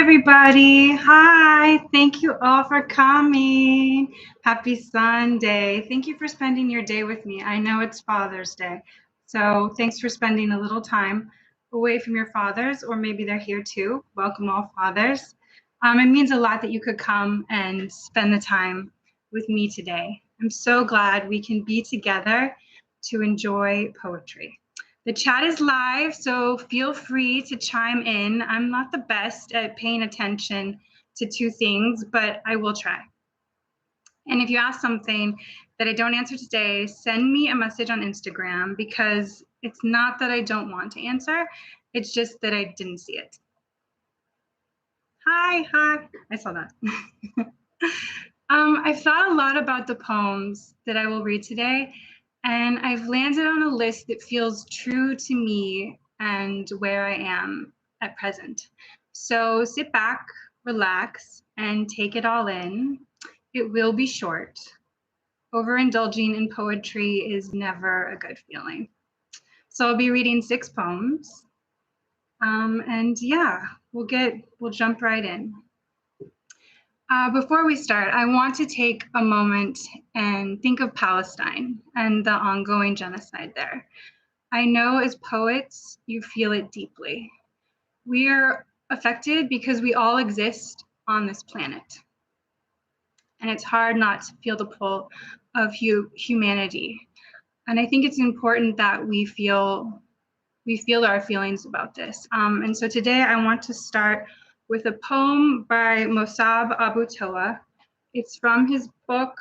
everybody. Hi. Thank you all for coming. Happy Sunday. Thank you for spending your day with me. I know it's Father's Day. So thanks for spending a little time away from your fathers, or maybe they're here too. Welcome, all fathers. It means a lot that you could come and spend the time with me today. I'm so glad we can be together to enjoy poetry. The chat is live, so feel free to chime in. I'm not the best at paying attention to two things, but I will try. And if you ask something that I don't answer today, send me a message on Instagram, because it's not that I don't want to answer, it's just that I didn't see it. Hi, I saw that. I've thought a lot about the poems that I will read today, and I've landed on a list that feels true to me and where I am at present. So sit back, relax, and take it all in. It will be short. Overindulging in poetry is never a good feeling. So I'll be reading 6 poems. And yeah, we'll jump right in. Before we start, I want to take a moment and think of Palestine and the ongoing genocide there. I know as poets, you feel it deeply. We are affected because we all exist on this planet. And it's hard not to feel the pull of humanity. And I think it's important that we feel our feelings about this. And so today I want to start with a poem by Mossab Abu Toa. It's from his book,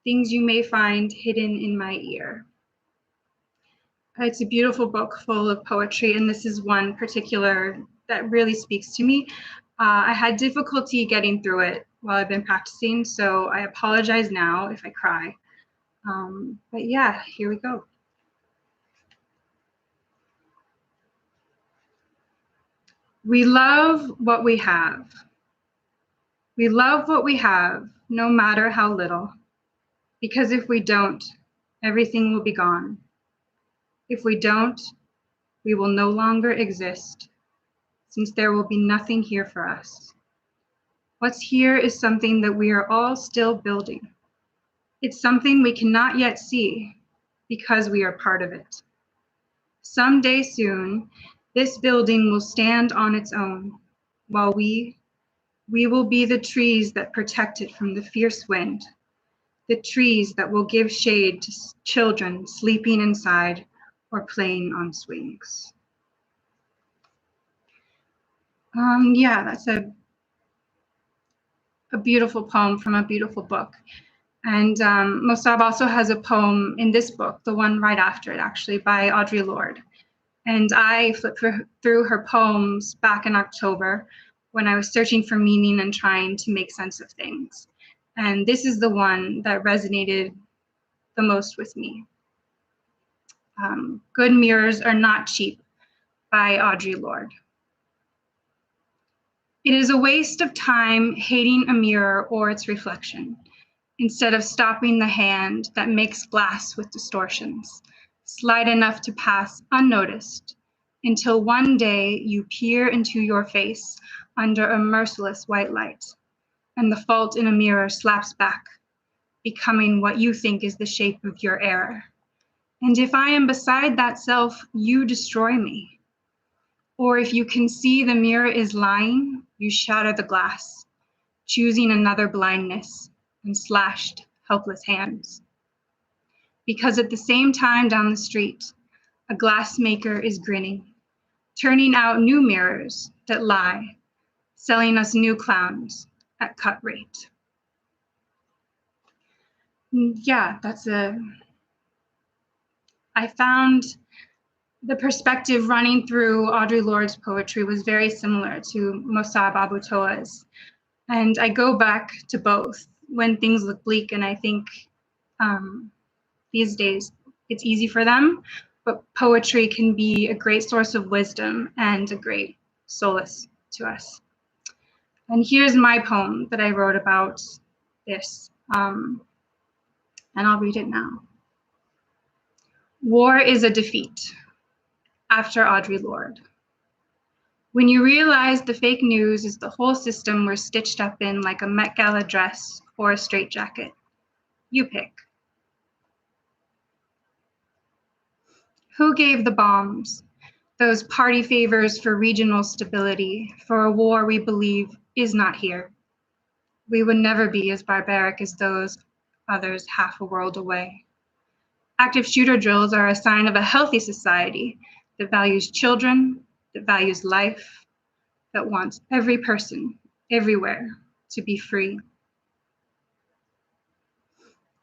Things You May Find Hidden in My Ear. It's a beautiful book full of poetry, and this is one particular that really speaks to me. I had difficulty getting through it while I've been practicing, so I apologize now if I cry. But yeah, here we go. We love what we have. We love what we have, no matter how little, because if we don't, everything will be gone. If we don't, we will no longer exist, since there will be nothing here for us. What's here is something that we are all still building. It's something we cannot yet see, because we are part of it. Someday soon, this building will stand on its own, while we will be the trees that protect it from the fierce wind, the trees that will give shade to children sleeping inside or playing on swings. Yeah, that's a beautiful poem from a beautiful book. And Mossab also has a poem in this book, the one right after it actually, by Audre Lorde. And I flipped through her poems back in October when I was searching for meaning and trying to make sense of things. And this is the one that resonated the most with me. Good Mirrors Are Not Cheap by Audre Lorde. It is a waste of time hating a mirror or its reflection, instead of stopping the hand that makes glass with distortions, slight enough to pass unnoticed, until one day you peer into your face under a merciless white light, and the fault in a mirror slaps back, becoming what you think is the shape of your error. And if I am beside that self, you destroy me. Or if you can see the mirror is lying, you shatter the glass, choosing another blindness and slashed, helpless hands. Because at the same time down the street, a glassmaker is grinning, turning out new mirrors that lie, selling us new clowns at cut rate. Yeah, I found the perspective running through Audre Lorde's poetry was very similar to Mossab Abu Toa's. And I go back to both when things look bleak, and I think these days it's easy for them, but poetry can be a great source of wisdom and a great solace to us. And here's my poem that I wrote about this, and I'll read it now. War is a defeat, after Audre Lorde. When you realize the fake news is the whole system we're stitched up in like a Met Gala dress or a straitjacket, you pick. Who gave the bombs? Those party favors for regional stability, for a war we believe is not here. We would never be as barbaric as those others half a world away. Active shooter drills are a sign of a healthy society that values children, that values life, that wants every person, everywhere, to be free.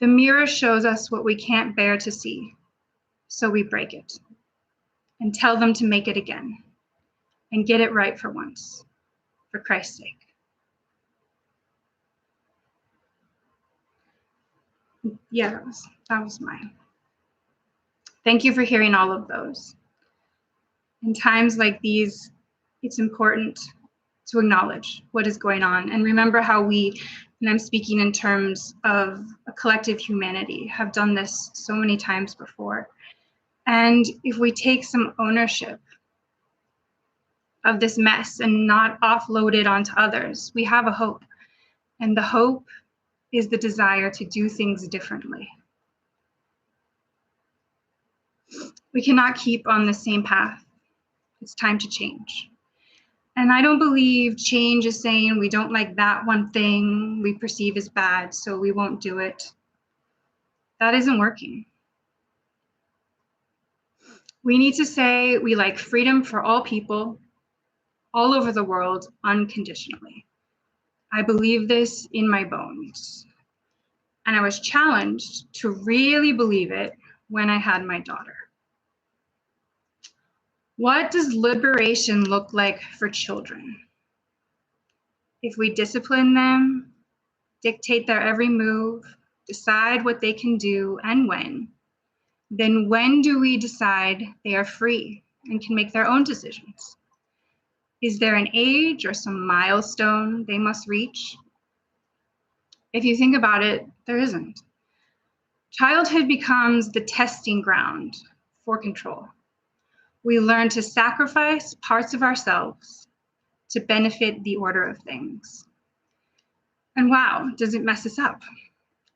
The mirror shows us what we can't bear to see, so we break it and tell them to make it again and get it right for once, for Christ's sake. Yeah, that was mine. Thank you for hearing all of those. In times like these, it's important to acknowledge what is going on and remember how we, and I'm speaking in terms of a collective humanity, have done this so many times before. And if we take some ownership of this mess and not offload it onto others, we have a hope. And the hope is the desire to do things differently. We cannot keep on the same path. It's time to change. And I don't believe change is saying we don't like that one thing we perceive as bad, so we won't do it. That isn't working. We need to say we like freedom for all people, all over the world, unconditionally. I believe this in my bones. And I was challenged to really believe it when I had my daughter. What does liberation look like for children? If we discipline them, dictate their every move, decide what they can do and then when do we decide they are free and can make their own decisions? Is there an age or some milestone they must reach? If you think about it, there isn't. Childhood becomes the testing ground for control. We learn to sacrifice parts of ourselves to benefit the order of things. And wow, does it mess us up?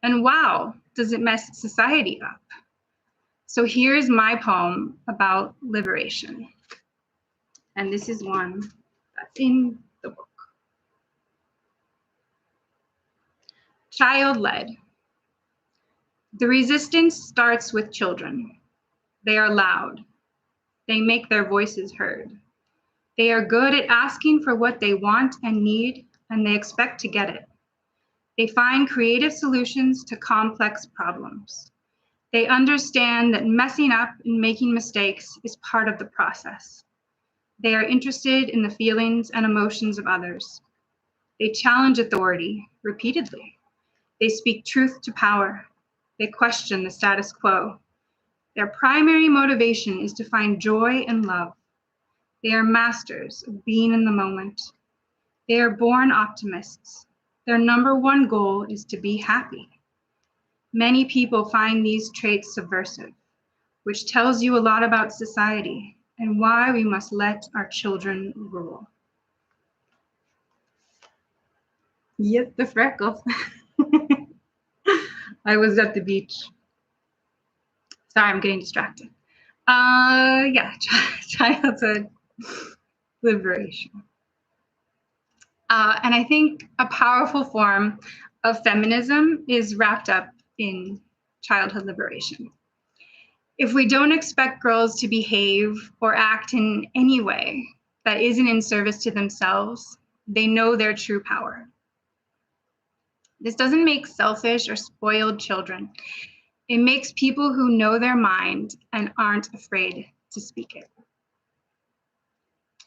And wow, does it mess society up? So here's my poem about liberation. And this is one that's in the book. Child-led. The resistance starts with children. They are loud. They make their voices heard. They are good at asking for what they want and need, and they expect to get it. They find creative solutions to complex problems. They understand that messing up and making mistakes is part of the process. They are interested in the feelings and emotions of others. They challenge authority repeatedly. They speak truth to power. They question the status quo. Their primary motivation is to find joy and love. They are masters of being in the moment. They are born optimists. Their number one goal is to be happy. Many people find these traits subversive, which tells you a lot about society and why we must let our children rule. Yep, the freckles. I was at the beach. Sorry, I'm getting distracted. Yeah, childhood liberation. And I think a powerful form of feminism is wrapped up in childhood liberation. If we don't expect girls to behave or act in any way that isn't in service to themselves, they know their true power. This doesn't make selfish or spoiled children. It makes people who know their mind and aren't afraid to speak it.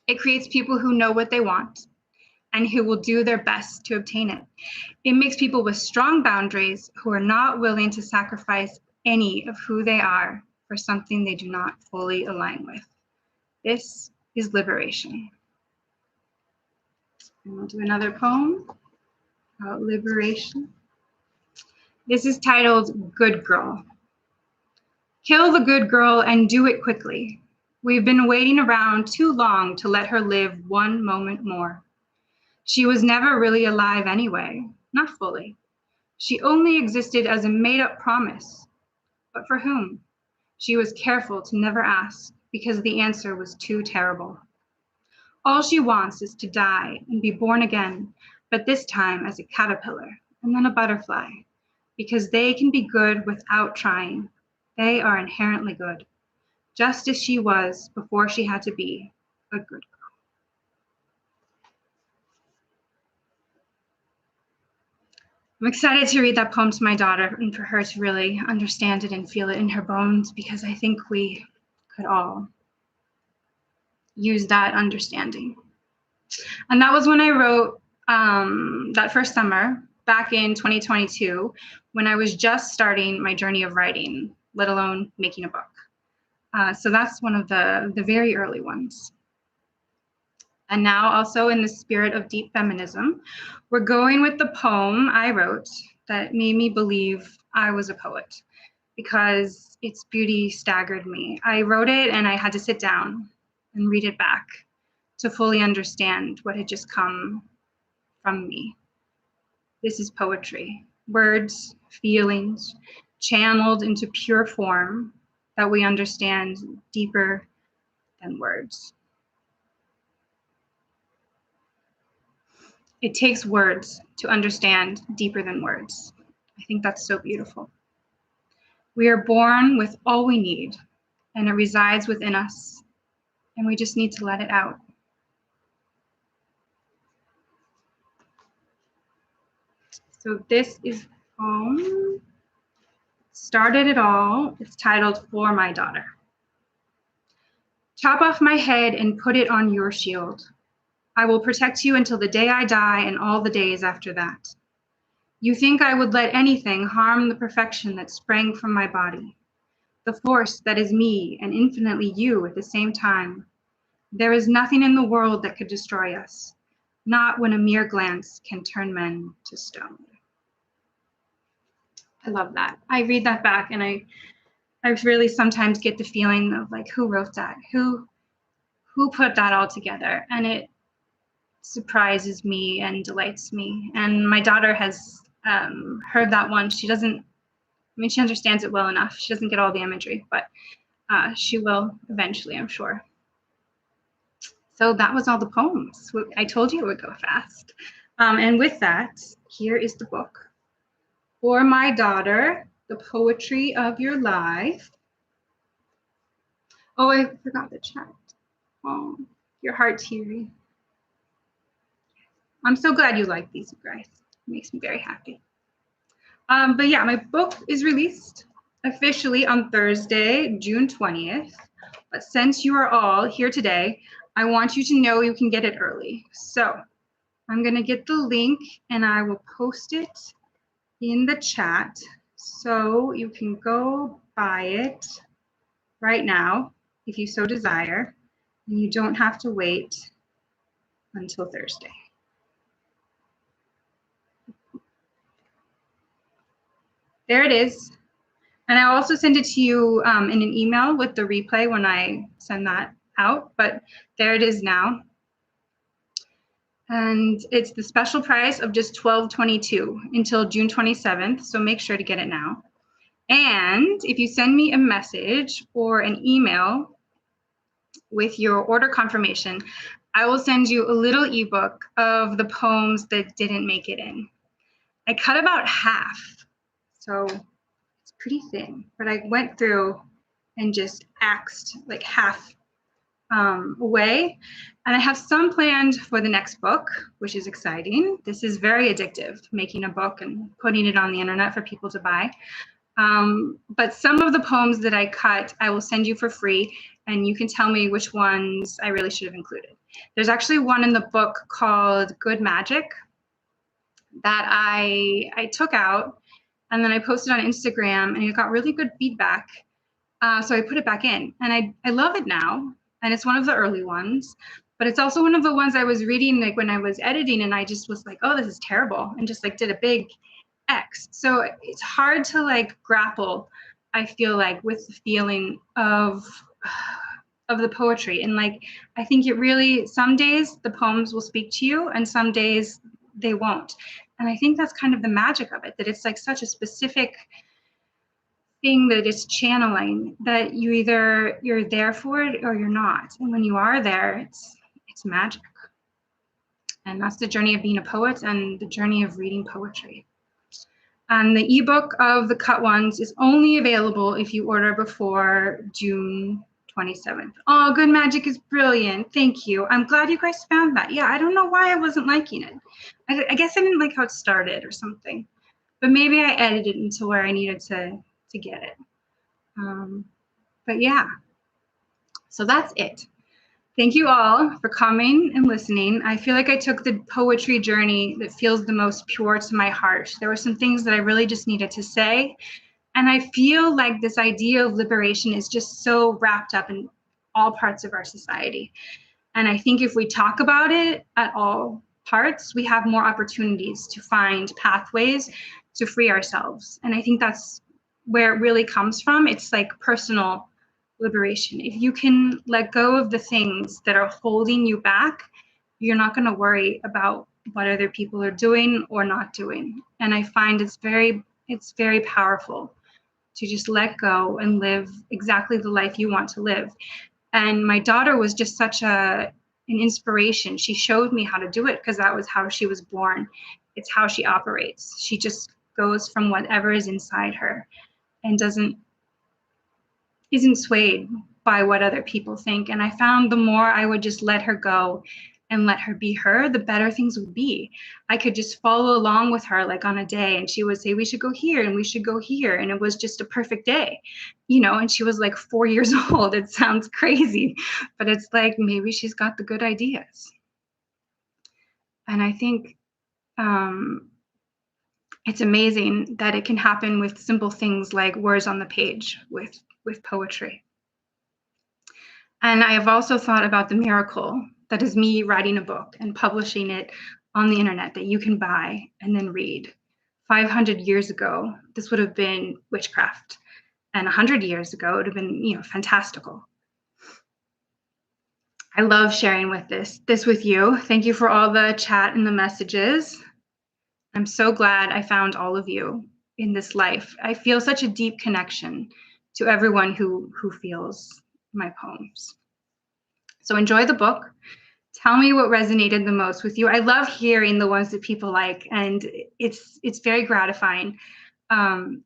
It creates people who know what they want and who will do their best to obtain it. It makes people with strong boundaries who are not willing to sacrifice any of who they are for something they do not fully align with. This is liberation. And we'll do another poem about liberation. This is titled Good Girl. Kill the good girl and do it quickly. We've been waiting around too long to let her live one moment more. She was never really alive anyway, not fully. She only existed as a made-up promise. But for whom? She was careful to never ask because the answer was too terrible. All she wants is to die and be born again, but this time as a caterpillar and then a butterfly, because they can be good without trying. They are inherently good, just as she was before she had to be a good girl. I'm excited to read that poem to my daughter and for her to really understand it and feel it in her bones, because I think we could all use that understanding. And that was when I wrote that first summer back in 2022, when I was just starting my journey of writing, let alone making a book. So that's one of the very early ones. And now, also in the spirit of deep feminism, we're going with the poem I wrote that made me believe I was a poet, because its beauty staggered me. I wrote it and I had to sit down and read it back to fully understand what had just come from me. This is poetry, words, feelings, channeled into pure form that we understand deeper than words. It takes words to understand deeper than words. I think that's so beautiful. We are born with all we need, and it resides within us, and we just need to let it out. So this is the poem. Started it all. It's titled For My Daughter. Chop off my head and put it on your shield. I will protect you until the day I die and all the days after that. You think I would let anything harm the perfection that sprang from my body, the force that is me and infinitely you at the same time. There is nothing in the world that could destroy us, not when a mere glance can turn men to stone. I love that. I read that back and I really sometimes get the feeling of like, who wrote that? Who put that all together? And it surprises me and delights me. And my daughter has heard that one. She understands it well enough. She doesn't get all the imagery, but she will eventually, I'm sure. So that was all the poems. I told you it would go fast. And with that, here is the book. For My Daughter, The Poetry of Your Life. Oh, I forgot the chat. Oh, your heart teary. I'm so glad you like these, you guys. It makes me very happy. But yeah, my book is released officially on Thursday, June 20th. But since you are all here today, I want you to know you can get it early. So I'm going to get the link and I will post it in the chat so you can go buy it right now if you so desire, and you don't have to wait until Thursday. There it is. And I'll also send it to you in an email with the replay when I send that out, but there it is now. And it's the special price of just $12.22 until June 27th, so make sure to get it now. And if you send me a message or an email with your order confirmation, I will send you a little ebook of the poems that didn't make it in. I cut about half, so it's pretty thin, but I went through and just axed like half away. And I have some planned for the next book, which is exciting. This is very addictive, making a book and putting it on the internet for people to buy. But some of the poems that I cut, I will send you for free, and you can tell me which ones I really should have included. There's actually one in the book called Good Magic that I took out, and then I posted on Instagram, and it got really good feedback. So I put it back in, and I love it now, and it's one of the early ones, but it's also one of the ones I was reading like when I was editing, and I just was like, oh, this is terrible, and just like did a big X. So it's hard to like grapple, I feel like, with the feeling of of the poetry. And like, I think it really, some days the poems will speak to you and some days they won't. And I think that's kind of the magic of it, that it's like such a specific thing that it's channeling, that you're there for it or you're not. And when you are there, it's magic. And that's the journey of being a poet and the journey of reading poetry. And the ebook of the cut ones is only available if you order before June 27th. Oh, Good Magic is brilliant. Thank you. I'm glad you guys found that. Yeah, I don't know why I wasn't liking it. I guess I didn't like how it started or something. But maybe I edited it into where I needed to get it. But yeah, so that's it. Thank you all for coming and listening. I feel like I took the poetry journey that feels the most pure to my heart. There were some things that I really just needed to say. And I feel like this idea of liberation is just so wrapped up in all parts of our society. And I think if we talk about it at all parts, we have more opportunities to find pathways to free ourselves. And I think that's where it really comes from. It's like personal liberation. If you can let go of the things that are holding you back, you're not going to worry about what other people are doing or not doing. And I find it's very powerful to just let go and live exactly the life you want to live. And my daughter was just such an inspiration. She showed me how to do it because that was how she was born. It's how she operates. She just goes from whatever is inside her and isn't swayed by what other people think. And I found the more I would just let her go and let her be her, the better things would be. I could just follow along with her like on a day and she would say, we should go here and we should go here. And it was just a perfect day, and she was like 4 years old. It sounds crazy, but it's like, maybe she's got the good ideas. And I think it's amazing that it can happen with simple things like words on the page with poetry. And I have also thought about the miracle that is me writing a book and publishing it on the internet that you can buy and then read. 500 years ago, this would have been witchcraft. And 100 years ago, it would have been, fantastical. I love sharing this with you. Thank you for all the chat and the messages. I'm so glad I found all of you in this life. I feel such a deep connection to everyone who feels my poems. So enjoy the book. Tell me what resonated the most with you. I love hearing the ones that people like, and it's very gratifying.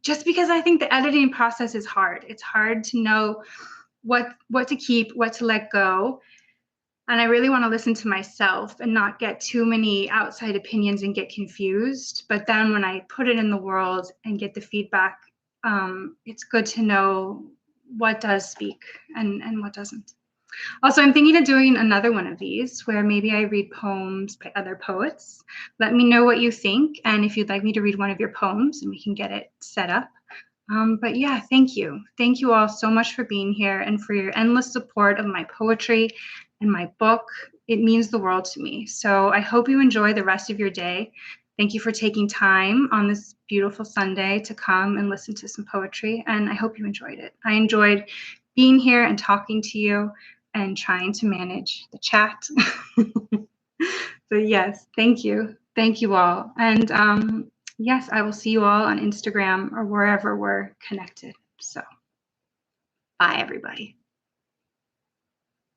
Just because I think the editing process is hard. It's hard to know what to keep, what to let go. And I really want to listen to myself and not get too many outside opinions and get confused. But then when I put it in the world and get the feedback, it's good to know what does speak and what doesn't. Also, I'm thinking of doing another one of these where maybe I read poems by other poets. Let me know what you think and if you'd like me to read one of your poems and we can get it set up. But yeah, thank you. Thank you all so much for being here and for your endless support of my poetry and my book. It means the world to me. So I hope you enjoy the rest of your day. Thank you for taking time on this beautiful Sunday to come and listen to some poetry, and I hope you enjoyed it. I enjoyed being here and talking to you and trying to manage the chat. So yes, thank you. Thank you all. And yes, I will see you all on Instagram or wherever we're connected. So bye, everybody.